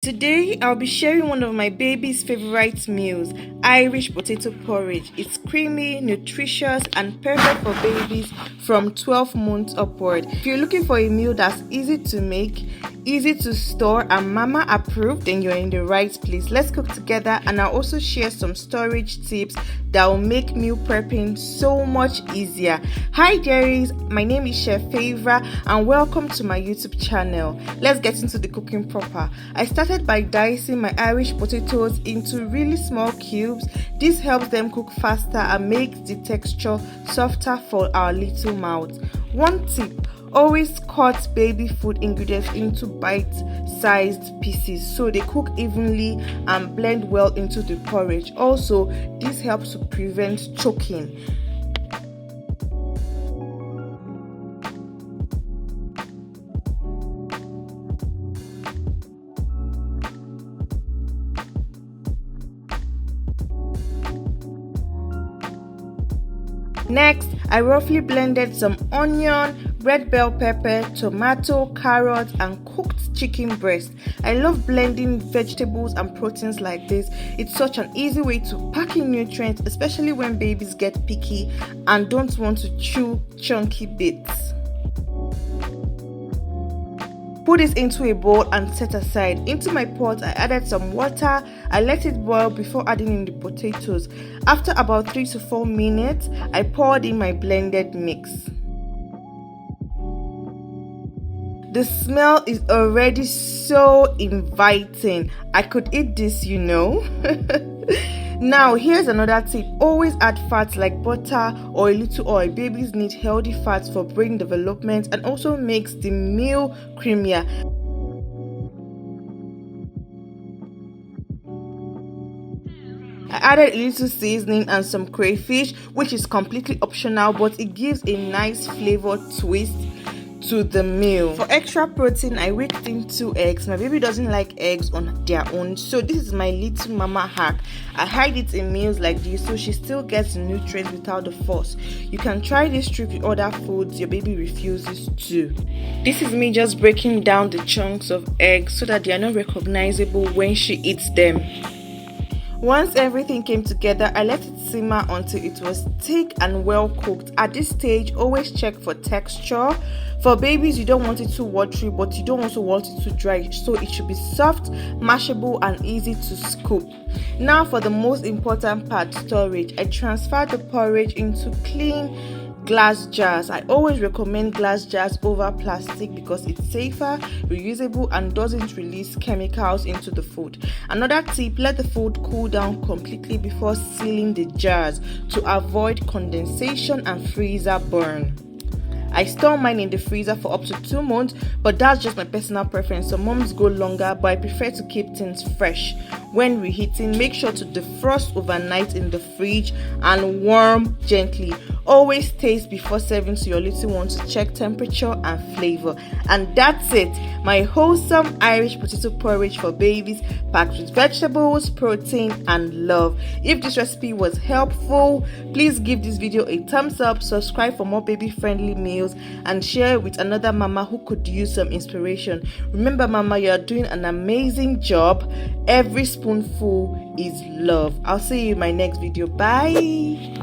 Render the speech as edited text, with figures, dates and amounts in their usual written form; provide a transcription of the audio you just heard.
Today, I'll be sharing one of my baby's favorite meals, Irish potato porridge. It's creamy, nutritious, and perfect for babies from 12 months upward. If you're looking for a meal that's easy to make, easy to store, and mama approved, then you're in the right place. Let's cook together, and I'll also share some storage tips that will make meal prepping so much easier. Hi dearies, my name is Chef Favor, and welcome to my YouTube channel. Let's get into the cooking proper. I started by dicing my Irish potatoes into really small cubes. This helps them cook faster and makes the texture softer for our little mouth. One tip: always cut baby food ingredients into bite-sized pieces so they cook evenly and blend well into the porridge. Also, this helps to prevent choking. Next, I roughly blended some onion, red bell pepper, tomato, carrot, and cooked chicken breast. I love blending vegetables and proteins like this. It's such an easy way to pack in nutrients, especially when babies get picky and don't want to chew chunky bits. Put this into a bowl and set aside. Into my pot, I added some water. I let it boil before adding in the potatoes. After about 3 to 4 minutes, I poured in my blended mix. The smell is already so inviting. I could eat this, you know. Now, here's another tip. Always add fats like butter or a little oil. Babies need healthy fats for brain development and also makes the meal creamier. I added a little seasoning and some crayfish, which is completely optional, but it gives a nice flavor twist to the meal. For extra protein, I whipped in 2 eggs. My baby doesn't like eggs on their own, so this is my little mama hack. I hide it in meals like this so she still gets nutrients without the force. You can try this trick with other foods your baby refuses to. This is me just breaking down the chunks of eggs so that they are not recognizable when she eats them. Once everything came together, I let it simmer until it was thick and well cooked. At this stage, always check for texture. For babies, you don't want it too watery, but you don't also want it too dry, so it should be soft, mashable, and easy to scoop. Now for the most important part, storage. I transferred the porridge into clean glass jars. I always recommend glass jars over plastic because it's safer, reusable, and doesn't release chemicals into the food. Another tip: let the food cool down completely before sealing the jars to avoid condensation and freezer burn. I store mine in the freezer for up to 2 months, but that's just my personal preference. Some moms go longer, but I prefer to keep things fresh. When reheating, make sure to defrost overnight in the fridge and warm gently. Always taste before serving to your little one to check temperature and flavor. And that's it, my wholesome Irish potato porridge for babies, packed with vegetables, protein, and love. If this recipe was helpful, please give this video a thumbs up, subscribe for more baby-friendly meals, and share with another mama who could use some inspiration. Remember, mama, you are doing an amazing job. Every spoonful is love. I'll see you in my next video. Bye.